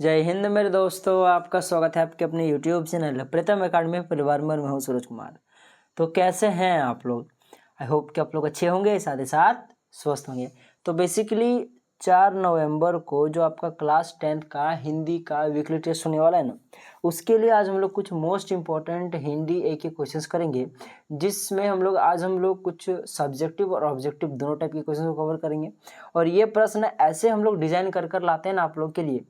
जय हिंद मेरे दोस्तों, आपका स्वागत है आपके अपने YouTube चैनल प्रीतम एकेडमी परिवार में। मैं हूं सूरज कुमार। तो कैसे हैं आप लोग? आई होप कि आप लोग अच्छे होंगे, साथ ही साथ स्वस्थ होंगे। तो बेसिकली 4 नवंबर को जो आपका क्लास 10 का हिंदी का वीकली टेस्ट होने वाला है ना, उसके लिए आज हम लोग कुछ मोस्ट इम्पॉर्टेंट हिंदी एक क्वेश्चंस करेंगे, जिसमें हम लोग कुछ सब्जेक्टिव और ऑब्जेक्टिव दोनों टाइप के क्वेश्चन को कवर करेंगे। और ये प्रश्न ऐसे हम लोग डिजाइन कर लाते हैं ना आप लोग के लिए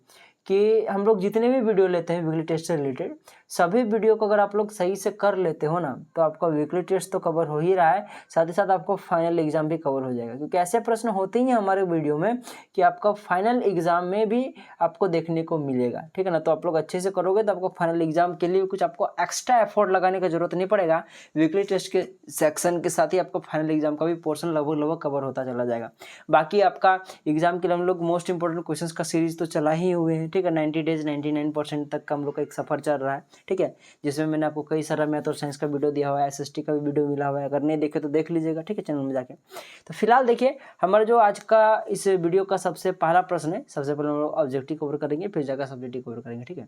कि हम लोग जितने भी वीडियो लेते हैं वीकली टेस्ट से रिलेटेड, सभी वीडियो को अगर आप लोग सही से कर लेते हो ना, तो आपका वीकली टेस्ट तो कवर हो ही रहा है, साथ ही साथ आपको फाइनल एग्जाम भी कवर हो जाएगा। क्योंकि ऐसे प्रश्न होते ही हैं हमारे वीडियो में कि आपका फाइनल एग्जाम में भी आपको देखने को मिलेगा, ठीक है ना। तो आप लोग अच्छे से करोगे तो आपको फाइनल एग्जाम के लिए कुछ आपको एक्स्ट्रा एफर्ट लगाने की जरूरत नहीं पड़ेगा। वीकली टेस्ट के सेक्शन के साथ ही आपका फाइनल एग्जाम का भी पोर्शन लगभग कवर होता चला जाएगा। बाकी आपका एग्जाम के लिए हम लोग मोस्ट इंपॉर्टेंट क्वेश्चंस का सीरीज तो चला ही हुए हैं, ठीक है। 90 डेज 99% तक का हम लोग का एक सफर चल रहा है, ठीक है, जिसमें मैंने आपको कई सारा मैथ और साइंस का वीडियो दिया हुआ है, एसएसटी का भी वीडियो मिला हुआ है। अगर नहीं देखे तो देख लीजिएगा, ठीक है, चैनल में जाके। तो फिलहाल देखिए, हमारा जो आज का इस वीडियो का सबसे पहला प्रश्न है। सबसे पहले हम लोग ऑब्जेक्टिव कवर करेंगे, फिर जाकर सब्जेक्टिव कवर करेंगे, ठीक है।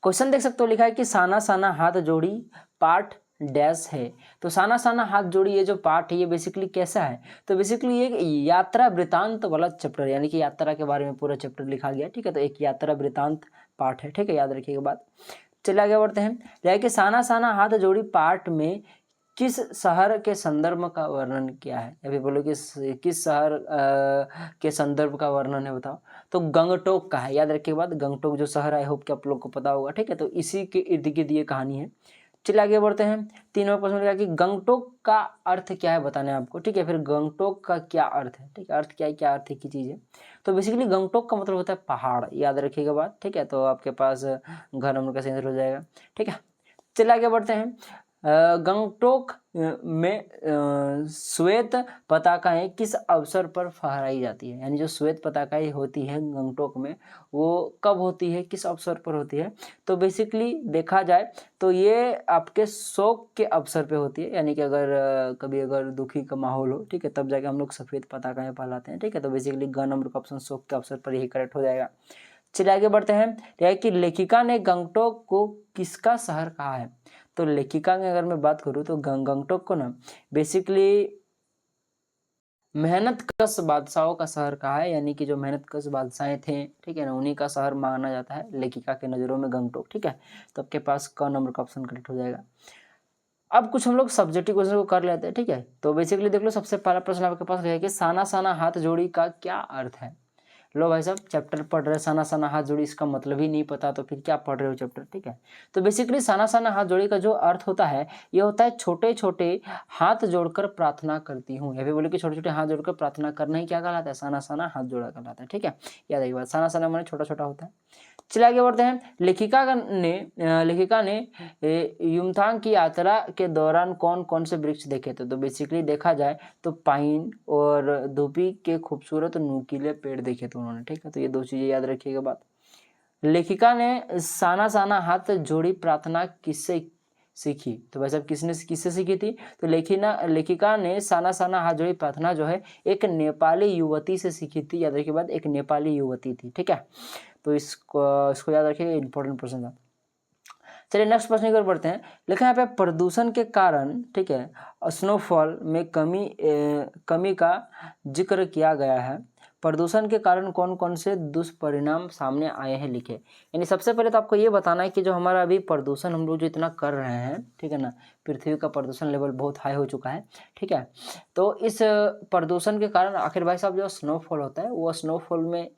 क्वेश्चन देख सकते हो, लिखा है कि साना साना हाथ जोड़ी पाठ डैश है। तो साना साना हाथ जोड़ी ये जो पाठ है ये बेसिकली कैसा है? तो बेसिकली ये यात्रा वृतांत वाला चैप्टर, यानी कि यात्रा के बारे में पूरा चैप्टर लिखा गया, ठीक है। तो एक यात्रा वृतांत पाठ है, ठीक है, याद रखिएगा बात। चलिए आगे बढ़ते हैं। लिखा कि साना साना हाथ जोड़ी पाठ में किस शहर के संदर्भ का वर्णन किया है? अभी बोलो कि किस शहर के संदर्भ का वर्णन है, बताओ। तो गंगटोक का है, याद रखिए बात। गंगटोक जो शहर है, आई होप कि आप लोग को पता होगा, ठीक है। तो इसी के इर्द गिर्द ये कहानी है। चलिए आगे बढ़ते हैं। 3वां प्रश्न लिखा कि गंगटोक का अर्थ क्या है, बताना है आपको, ठीक है। फिर गंगटोक का क्या अर्थ है, ठीक है, अर्थ क्या है, क्या अर्थ है की चीज़ है। तो बेसिकली गंगटोक का मतलब होता है पहाड़, याद रखिएगा बात, ठीक है। तो आपके पास घर नंबर का आंसर हो जाएगा, ठीक है। चलिए आगे बढ़ते हैं। गंगटोक में श्वेत पताकाएं किस अवसर पर फहराई जाती है? यानी जो श्वेत पताकाएं होती है गंगटोक में, वो कब होती है, किस अवसर पर होती है? तो बेसिकली देखा जाए तो ये आपके शोक के अवसर पे होती है, यानी कि अगर कभी अगर दुखी का माहौल हो, ठीक है, तब जाके हम लोग सफ़ेद पताकाएं फहराते हैं, ठीक है। तो बेसिकली ग नंबर का ऑप्शन शोक के अवसर पर यही करेक्ट हो जाएगा। चलिए आगे बढ़ते हैं। यह कि लेखिका ने गंगटोक को किसका शहर कहा है? तो लेखिका की अगर मैं बात करूँ तो गंगटोक को ना बेसिकली मेहनत कश बादशाहों का शहर कहा है, यानी कि जो मेहनत कश बादशाह थे, ठीक है ना, उन्हीं का शहर माना जाता है लेखिका के नज़रों में गंगटोक, ठीक है। तो आपके पास क नंबर का ऑप्शन करेक्ट हो जाएगा। अब कुछ हम लोग सब्जेक्टिव क्वेश्चन को कर लेते हैं, ठीक है। तो बेसिकली देख लो, सबसे पहला प्रश्न आपके पास रहेगा कि साना साना हाथ जोड़ी का क्या अर्थ है? लो भाई साहब, चैप्टर पढ़ रहे, साना साना हाथ जोड़ी, इसका मतलब ही नहीं पता तो फिर क्या पढ़ रहे हो चैप्टर, ठीक है। तो बेसिकली साना साना हाथ जोड़ी का जो अर्थ होता है, ये होता है छोटे छोटे हाथ जोड़कर प्रार्थना करती हूँ। या फिर बोले कि छोटे छोटे हाथ जोड़कर प्रार्थना करना ही क्या कहलाता है? साना साना हाथ जोड़ा कहलाता है, ठीक है। याद रखिए बात, साना साना माने छोटा छोटा होता है। चलिए आगे बढ़ते हैं। लेखिका ने युमथांग की यात्रा के दौरान कौन कौन से वृक्ष देखे थे? तो बेसिकली देखा जाए तो पाइन और धूपी के खूबसूरत नुकीले पेड़ देखे थे उन्होंने, ठीक है। तो ये दो चीजें याद रखिएगा बात। लेखिका ने साना साना हाथ जोड़ी प्रार्थना किससे सीखी? तो भाई साहब किससे सीखी थी? तो लेखिका ने साना साना हाथ जोड़ी प्रार्थना जो है एक नेपाली युवती से सीखी थी। याद रखिए बात, एक नेपाली युवती थी, ठीक है। तो इसको याद रखिए, इंपॉर्टेंट प्रश्न था। चलिए नेक्स्ट प्रश्न की ओर बढ़ते हैं। लिखा है यहाँ पे प्रदूषण के कारण, ठीक है, स्नोफॉल में कमी का जिक्र किया गया है। प्रदूषण के कारण कौन कौन से दुष्परिणाम सामने आए हैं, लिखे। यानी सबसे पहले तो आपको ये बताना है कि जो हमारा अभी प्रदूषण हम लोग जो इतना कर रहे हैं, ठीक है ना, पृथ्वी का प्रदूषण लेवल बहुत हाई हो चुका है, ठीक है। तो इस प्रदूषण के कारण आखिर भाई साहब जो स्नोफॉल होता है, वो स्नोफॉल में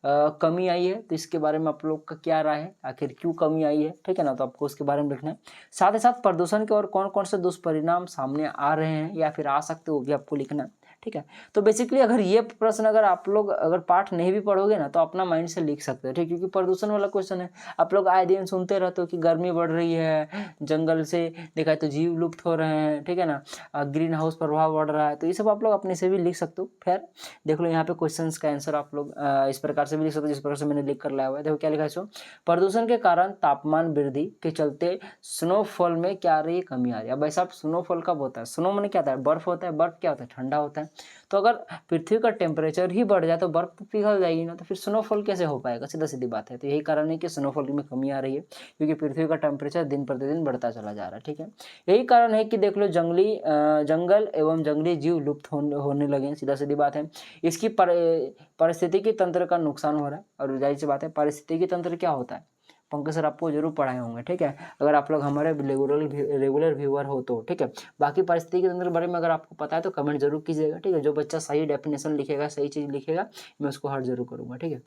कमी आई है। तो इसके बारे में आप लोग का क्या राय है, आखिर क्यों कमी आई है, ठीक है ना। तो आपको उसके बारे में लिखना है। साथ ही साथ प्रदूषण के और कौन कौन से दुष्परिणाम सामने आ रहे हैं या फिर आ सकते हो, वो भी आपको लिखना है, ठीक है। तो बेसिकली अगर ये प्रश्न अगर आप लोग अगर पाठ नहीं भी पढ़ोगे ना, तो अपना माइंड से लिख सकते हो, ठीक, क्योंकि प्रदूषण वाला क्वेश्चन है। आप लोग आए दिन सुनते रहते हो कि गर्मी बढ़ रही है, जंगल से देखा तो जीव लुप्त हो रहे हैं, ठीक है ना, ग्रीन हाउस प्रभाव बढ़ रहा है। तो ये सब आप लोग अपने से भी लिख सकते हो। फिर देख लो यहाँ पे क्वेश्चन का आंसर आप लोग इस प्रकार से भी लिख सकते हो, जिस प्रकार से मैंने लिख कर लाया हुआ है। देखो क्या लिखा है, इसको प्रदूषण के कारण तापमान वृद्धि के चलते स्नोफॉल में क्या आ रही है, कमी आ रही है। अब भाई साहब स्नोफॉल कब होता है? स्नो मैंने क्या होता है? बर्फ होता है। बर्फ क्या होता है? ठंडा होता है। है। तो अगर पृथ्वी का टेम्परेचर ही बढ़ जाए तो बर्फ तो पिघल जाएगी ना, तो फिर स्नोफॉल कैसे हो पाएगा, सीधा सीधी बात है। तो यही कारण है कि स्नोफॉल में कमी आ रही है, क्योंकि पृथ्वी का टेम्परेचर दिन प्रतिदिन बढ़ता चला जा रहा है, ठीक है। यही कारण है कि देख लो जंगल एवं जंगली जीव लुप्त होने लगे हैं, सीधा सीधी बात है। इसकी पारिस्थितिकी तंत्र का नुकसान हो रहा है, और जाहिर सी बात है पारिस्थितिकी तंत्र क्या होता है, पंकज सर आपको जरूर पढ़ाए होंगे, ठीक है, अगर आप लोग हमारे रेगुलर व्यूअर हो तो, ठीक है। बाकी पारिस्थितिकी तंत्र के बारे में अगर आपको पता है तो कमेंट जरूर कीजिएगा, ठीक है। जो बच्चा सही डेफिनेशन लिखेगा, सही चीज़ लिखेगा, मैं उसको हर्ट जरूर करूँगा, ठीक है।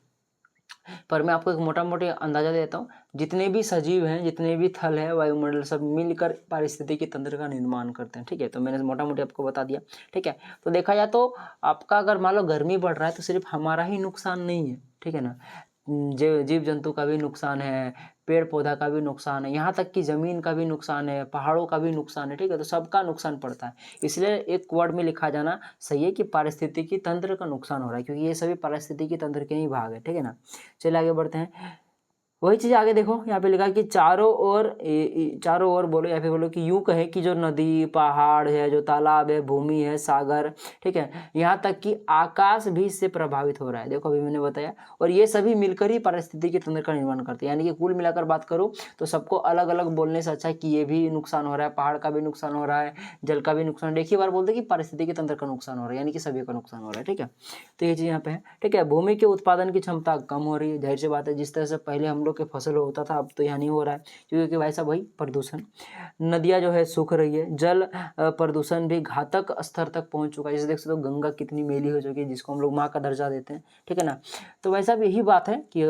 पर मैं आपको एक मोटा मोटी अंदाजा देता हूँ, जितने भी सजीव हैं, जितने भी थल है, वायुमंडल, सब मिलकर पारिस्थितिकी तंत्र का निर्माण करते हैं, ठीक है। तो मैंने मोटा मोटी आपको बता दिया, ठीक है। तो देखा जाए तो आपका अगर मान लो गर्मी बढ़ रहा है तो सिर्फ हमारा ही नुकसान नहीं है, ठीक है ना, जीव जंतु का भी नुकसान है, पेड़ पौधा का भी नुकसान है, यहाँ तक कि जमीन का भी नुकसान है, पहाड़ों का भी नुकसान है, ठीक है। तो सबका नुकसान पड़ता है, इसलिए एक वर्ड में लिखा जाना सही है कि पारिस्थितिकी तंत्र का नुकसान हो रहा है, क्योंकि ये सभी पारिस्थितिकी तंत्र के ही भाग है, ठीक है ना। चलिए आगे बढ़ते हैं। वही चीज़ आगे देखो, यहाँ पे लिखा है कि चारों ओर बोलो, या फिर बोलो कि यूं कहे कि जो नदी, पहाड़ है, जो तालाब है, भूमि है, सागर, ठीक है, यहाँ तक कि आकाश भी इससे प्रभावित हो रहा है। देखो अभी मैंने बताया, और ये सभी मिलकर ही पारिस्थितिकी तंत्र का निर्माण करते हैं। यानी कि कुल मिलाकर बात करूँ तो सबको अलग अलग बोलने से अच्छा है कि ये भी नुकसान हो रहा है, पहाड़ का भी नुकसान हो रहा है, जल का भी नुकसान, एक ही बार बोलते कि पारिस्थितिकी तंत्र का नुकसान हो रहा है, यानी कि सभी का नुकसान हो रहा है, ठीक है। तो ये चीज़ यहाँ पे है, ठीक है। भूमि के उत्पादन की क्षमता कम हो रही है, जाहिर सी बात है, जिस तरह से पहले हम लोग के फसल होता था अब तो यहाँ नहीं हो रहा है, क्योंकि भाई साहब वही प्रदूषण, नदियाँ जो है सूख रही है, जल प्रदूषण भी घातक स्तर तक पहुँच चुका है। जैसे देख सकते हो गंगा कितनी मैली हो चुकी है, जिसको हम लोग माँ का दर्जा देते हैं, ठीक है ना। तो भाई साहब यही बात है कि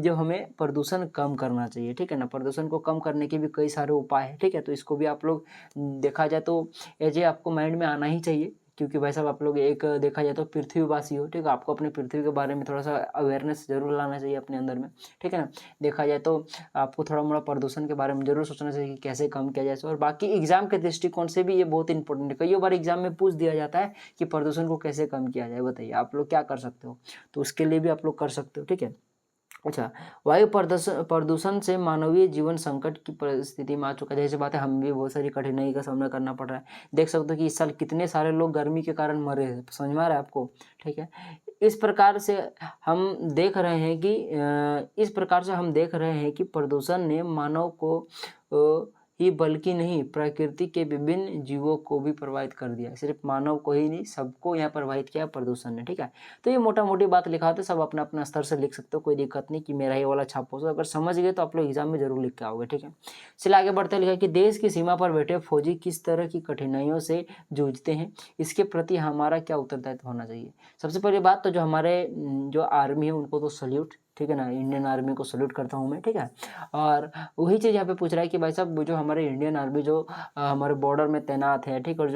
जो हमें प्रदूषण कम करना चाहिए, ठीक है ना। प्रदूषण को कम करने के भी कई सारे उपाय हैं, ठीक है। तो इसको भी आप लोग देखा जाए तो ये आपको माइंड में आना ही चाहिए, क्योंकि भाई साहब आप लोग एक देखा जाए तो पृथ्वीवासी हो, ठीक है। आपको अपने पृथ्वी के बारे में थोड़ा सा अवेयरनेस जरूर लाना चाहिए अपने अंदर में, ठीक है ना। देखा जाए तो आपको थोड़ा मोड़ा प्रदूषण के बारे में जरूर सोचना चाहिए कि कैसे कम किया जाए। और बाकी एग्जाम के दृष्टिकोण से भी ये बहुत इंपॉर्टेंट है, कई बार एग्जाम में पूछ दिया जाता है कि प्रदूषण को कैसे कम किया जाए, बताइए आप लोग क्या कर सकते हो, तो उसके लिए भी आप लोग कर सकते हो, ठीक है। अच्छा, वायु प्रदूषण से मानवीय जीवन संकट की परिस्थिति में आ चुका है। जैसे बात है, हम भी बहुत सारी कठिनाई का सामना करना पड़ रहा है। देख सकते हो कि इस साल कितने सारे लोग गर्मी के कारण मरे हैं, समझ में आ रहा है आपको, ठीक है। इस प्रकार से हम देख रहे हैं कि प्रदूषण ने मानव को ही बल्कि नहीं, प्रकृति के विभिन्न जीवों को भी प्रभावित कर दिया। सिर्फ मानव को ही नहीं, सबको यहाँ प्रभावित किया प्रदूषण ने, ठीक है। तो ये मोटा मोटी बात लिखा होता है, सब अपना अपना स्तर से लिख सकते हो, कोई दिक्कत नहीं कि मेरा ये वाला छापो। तो अगर समझ गए तो आप लोग एग्जाम में जरूर लिख के आओगे, ठीक है। चलिए आगे बढ़ते लिखा कि देश की सीमा पर बैठे फौजी किस तरह की कठिनाइयों से जूझते हैं, इसके प्रति हमारा क्या उत्तरदायित्व होना चाहिए। सबसे पहली बात तो जो हमारे जो आर्मी है उनको तो सल्यूट, ठीक है ना, इंडियन आर्मी को सल्यूट करता हूँ मैं, ठीक है। और वही चीज़ यहाँ पे पूछ रहा है कि भाई साहब जो हमारे इंडियन आर्मी जो हमारे बॉर्डर में तैनात है, ठीक, और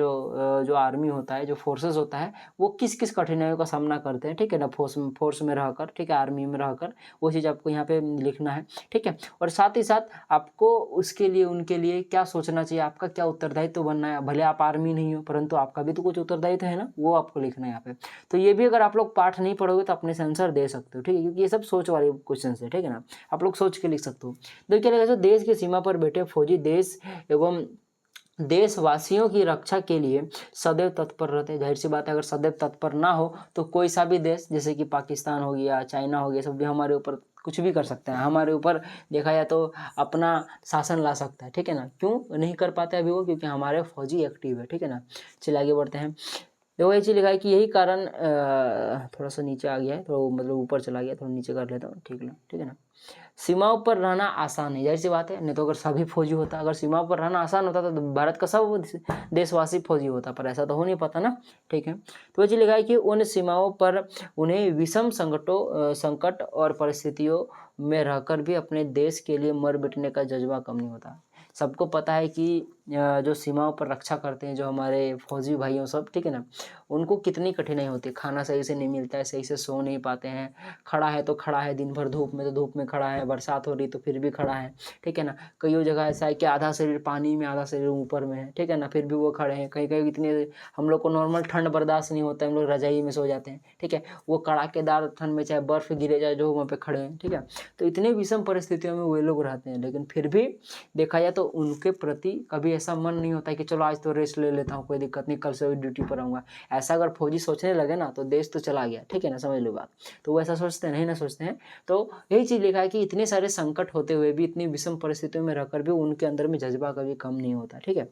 जो आर्मी होता है, जो फोर्सेस होता है, वो किस किस कठिनाइयों का सामना करते हैं, ठीक है ना, फोर्स में रहकर, ठीक है, आर्मी में रहकर, वो चीज़ आपको यहाँ पे लिखना है, ठीक है। और साथ ही साथ आपको उसके लिए, उनके लिए क्या सोचना चाहिए, आपका क्या उत्तरदायित्व बनना है। भले आप आर्मी नहीं हो, परंतु आपका भी तो कुछ उत्तरदायित्व है ना, वो आपको लिखना है यहाँ पे। तो ये भी अगर आप लोग पाठ नहीं पढ़ोगे तो अपने से आंसर दे सकते हो, ठीक है, क्योंकि ये सब सोच वाले क्वेश्चन है, ठीक है ना, आप लोग सोच के लिख सकते हो। देखिए, देश की सीमा पर बैठे फौजी देश एवं देशवासियों की रक्षा के लिए सदैव तत्पर रहते हैं। जाहिर सी बात है, अगर सदैव तत्पर ना हो तो कोई सा भी देश, जैसे कि पाकिस्तान हो गया, चाइना हो गया, सब भी हमारे ऊपर कुछ भी कर सकते हैं, हमारे ऊपर देखा जाए तो अपना शासन ला सकता है, ठीक है ना। क्यों नहीं कर पाते अभी वो, क्योंकि हमारे फौजी एक्टिव है, ठीक है ना। चलिए आगे बढ़ते हैं। देखो ये चीज़ लिखा है कि यही कारण, थोड़ा सा नीचे आ गया है, थोड़ा मतलब ऊपर चला गया, थोड़ा नीचे कर लेता हूँ, ठीक है ना। सीमाओं पर रहना आसान है, जाहिर सी बात है, नहीं तो अगर सभी फौजी होता, अगर सीमाओं पर रहना आसान होता तो भारत का सब देशवासी फौजी होता, पर ऐसा तो हो नहीं पाता ना, ठीक है। तो ये चीज़ लिखा है कि उन सीमाओं पर उन्हें विषम संकट और परिस्थितियों में रहकर भी अपने देश के लिए मर मिटने का जज्बा कम नहीं होता। सबको पता है कि जो सीमाओं पर रक्षा करते हैं जो हमारे फौजी भाइयों सब, ठीक है ना, उनको कितनी कठिनाई होती है, खाना सही से नहीं मिलता है, सही से सो नहीं पाते हैं, खड़ा है तो खड़ा है दिन भर धूप में, तो धूप में खड़ा है, बरसात हो रही तो फिर भी खड़ा है, ठीक है ना। कई जगह ऐसा है कि आधा शरीर पानी में, आधा शरीर ऊपर में है, ठीक है ना, फिर भी वो खड़े हैं। कहीं कहीं इतने हम लोग को नॉर्मल ठंड बर्दाश्त नहीं होता है, हम लोग रजाई में सो जाते हैं, ठीक है, वो कड़ाकेदार ठंड में चाहे बर्फ गिरे जाए जो वहाँ पे खड़े हैं, ठीक है। तो इतनी विषम परिस्थितियों में वे लोग रहते हैं, लेकिन फिर भी देखा जाए तो उनके प्रति कभी ऐसा मन नहीं होता है कि चलो आज तो रेस्ट ले लेता हूँ, कोई दिक्कत नहीं, कल से ड्यूटी पर आऊँगा। ऐसा अगर फौजी सोचने लगे ना तो देश तो चला गया, ठीक है ना, समझ लो बात। तो वो ऐसा सोचते नहीं ना सोचते हैं। तो यही चीज़ लिखा है कि इतने सारे संकट होते हुए भी, इतनी विषम परिस्थितियों में रहकर भी उनके अंदर में जज्बा कभी कम नहीं होता, ठीक है।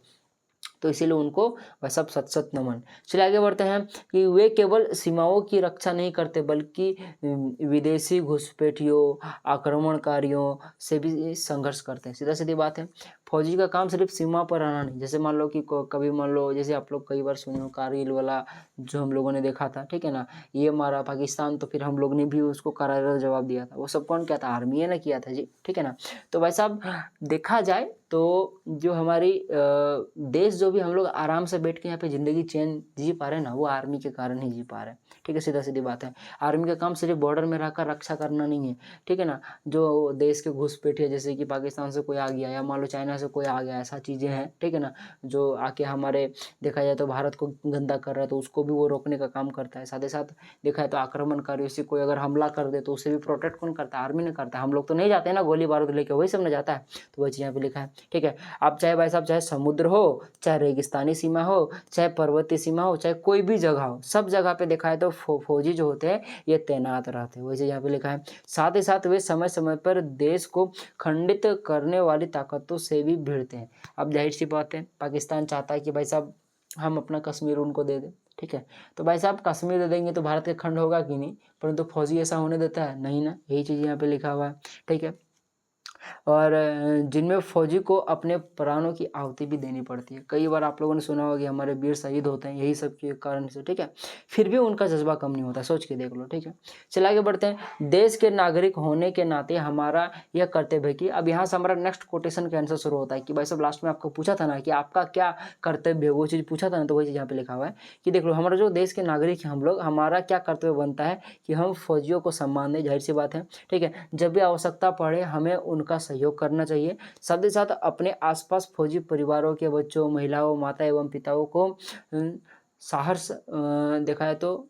तो इसीलिए उनको वह सब सत सत नमन। चलिए आगे बढ़ते हैं कि वे केवल सीमाओं की रक्षा नहीं करते बल्कि विदेशी घुसपैठियों, आक्रमणकारियों से भी संघर्ष करते हैं। सीधा सीधी बात है, फौजी का काम सिर्फ सीमा पर रहना नहीं। जैसे मान लो कि कभी मान लो, जैसे आप लोग कई बार सुने हो कारगिल वाला जो हम लोगों ने देखा था, ठीक है ना, ये मारा पाकिस्तान, तो फिर हम लोग ने भी उसको करारा जवाब दिया था। वो सब कौन किया था? आर्मी ने किया था जी, ठीक है ना। तो भाई साहब देखा जाए तो जो हमारी देश जो भी हम लोग आराम से बैठ के यहाँ पे ज़िंदगी चैन जी पा रहे हैं ना, वो आर्मी के कारण ही जी पा रहे हैं, ठीक है, सीधा सीधी बात है। आर्मी का काम सिर्फ बॉर्डर में रहकर रक्षा करना नहीं है, ठीक है ना। जो देश के घुसपैठिए जैसे कि पाकिस्तान से कोई आ गया या मान लो चाइना से कोई आ गया, ऐसा चीज़ें हैं, ठीक है ना, जो आके हमारे देखा जाए तो भारत को गंदा कर रहा है, तो उसको भी वो रोकने का काम करता है। साथ ही साथ देखा है तो आक्रमणकारियों से कोई अगर हमला कर दे तो उसे भी प्रोटेक्ट कौन करता है? आर्मी ने करता है। हम लोग तो नहीं जाते हैं ना गोली बारूद लेके, वही सब न जाता है। तो वही चीज़ यहाँ पे लिखा है, ठीक है। आप चाहे भाई साहब चाहे समुद्र हो, चाहे रेगिस्तानी सीमा हो, चाहे पर्वतीय सीमा हो, चाहे कोई भी जगह हो, सब जगह पे देखा है तो फौजी जो होते हैं ये तैनात रहते हैं। वैसे यहाँ पे लिखा है साथ ही साथ वे समय समय पर देश को खंडित करने वाली ताकतों से भी भिड़ते हैं। अब जाहिर सी बात है पाकिस्तान चाहता है कि भाई साहब हम अपना कश्मीर उनको दे दें, ठीक है। तो भाई साहब कश्मीर दे देंगे तो भारत के खंड होगा कि नहीं, परंतु फौजी ऐसा होने देता है नहीं ना, यही चीज़ यहाँ पे लिखा हुआ है, ठीक है। और जिनमें फौजी को अपने प्राणों की आहुति भी देनी पड़ती है। कई बार आप लोगों ने सुना होगा कि हमारे वीर शहीद होते हैं यही सब के कारण से, ठीक है। फिर भी उनका जज्बा कम नहीं होता, सोच के देख लो, ठीक है। चलिए आगे बढ़ते हैं। देश के नागरिक होने के नाते हमारा यह कर्तव्य है कि, अब यहाँ से हमारा नेक्स्ट कोटेशन का आंसर शुरू होता है कि भाई साहब लास्ट में आपको पूछा था ना कि आपका क्या कर्तव्य है, वो चीज़ पूछा था ना, तो वही चीज़ यहाँ पे लिखा हुआ है कि देख लो हमारा जो देश के नागरिक हैं हम लोग, हमारा क्या कर्तव्य बनता है कि हम फौजियों को सम्मान दें, जाहिर सी बात है, ठीक है। जब भी आवश्यकता पड़े हमें उनका सहयोग करना चाहिए। साथ ही साथ अपने आसपास फौजी परिवारों के बच्चों, महिलाओं, माता एवं पिताओं को साहस देखा है तो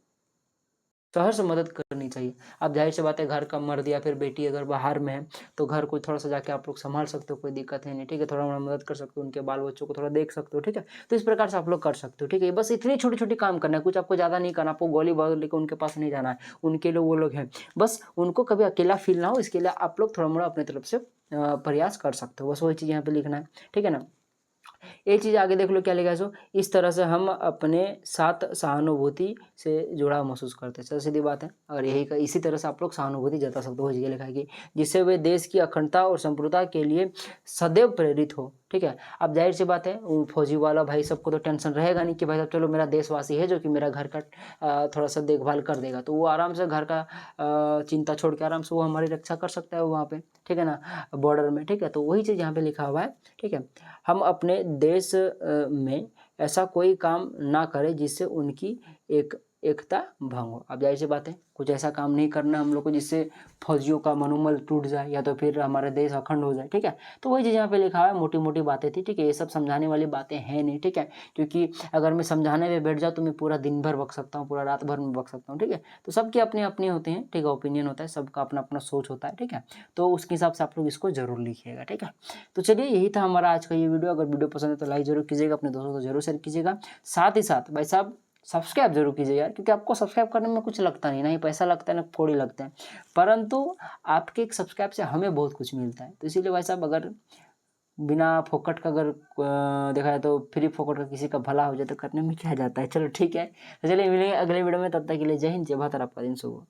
सहर्ष मदद करनी चाहिए। अब जाहिर सी बात है घर का मर्द या फिर बेटी अगर बाहर में है तो घर को थोड़ा सा जाके आप लोग संभाल सकते हो, कोई दिक्कत है नहीं, ठीक है। थोड़ा मोड़ा मदद कर सकते हो, उनके बाल बच्चों को थोड़ा देख सकते हो, ठीक है। तो इस प्रकार से आप लोग कर सकते हो, ठीक है। बस इतनी छोटी छोटी काम करना है, कुछ आपको ज़्यादा नहीं करना, आपको गोली बारूद लेकर उनके पास नहीं जाना है, उनके लिए वो लोग हैं, बस उनको कभी अकेला फील ना हो इसके लिए आप लोग थोड़ा मोड़ा अपनी तरफ से प्रयास कर सकते हो, बस वही चीज़ यहाँ पे लिखना है, ठीक है ना। एक चीज़ आगे देख लो क्या लिखा है, सो इस तरह से हम अपने साथ सहानुभूति से जुड़ाव महसूस करते हैं। सीधी बात है, और यही का इसी तरह से आप लोग सहानुभूति जता सकते हो, ये लिखा है कि जिससे वे देश की अखंडता और संप्रभुता के लिए सदैव प्रेरित हो, ठीक है। अब जाहिर सी बात है फौजी वाला भाई सबको तो टेंशन रहेगा नहीं कि भाई साहब चलो मेरा देशवासी है जो कि मेरा घर का थोड़ा सा देखभाल कर देगा, तो वो आराम से घर का चिंता छोड़ के आराम से वो हमारी रक्षा कर सकता है वहाँ पे, ठीक है ना, बॉर्डर में, ठीक है। तो वही चीज़ यहाँ पे लिखा हुआ है, ठीक है। हम अपने देश में ऐसा कोई काम ना करें जिससे उनकी एकता भंग हो। अब जाहिर सी बात है कुछ ऐसा काम नहीं करना हम लोग को जिससे फौजियों का मनोबल टूट जाए या तो फिर हमारा देश अखंड हो जाए, ठीक है। तो वही चीज़ यहाँ पे लिखा हुआ है, मोटी मोटी बातें थी, ठीक है। ये सब समझाने वाली बातें हैं नहीं, ठीक है, क्योंकि अगर मैं समझाने में बैठ जाऊँ तो मैं पूरा दिन भर बक सकता हूँ, पूरा रात भर में बक सकता हूँ, ठीक है। तो सबके अपने अपने होते हैं, ठीक है, ओपिनियन होता है, सबका अपना अपना सोच होता है, ठीक है। तो उसके हिसाब से आप लोग इसको जरूर लिखिएगा, ठीक है। तो चलिए यही था हमारा आज का ये वीडियो। अगर वीडियो पसंद है तो लाइक जरूर कीजिएगा, अपने दोस्तों को जरूर शेयर कीजिएगा। साथ ही साथ भाई साहब सब्सक्राइब जरूर कीजिए यार, क्योंकि आपको सब्सक्राइब करने में कुछ लगता नहीं, ना ही पैसा लगता है ना कोड़ी लगता है, परंतु आपके एक सब्सक्राइब से हमें बहुत कुछ मिलता है। तो इसीलिए भाई साहब अगर बिना फोकट का अगर देखा जाए तो फ्री फोकट का किसी का भला हो जाए तो करने में क्या जाता है। चलो ठीक है, तो चलिए मिलेंगे अगले वीडियो में, तब तक के लिए जय हिंद, जय भारत, आपका दिन शुभ हो।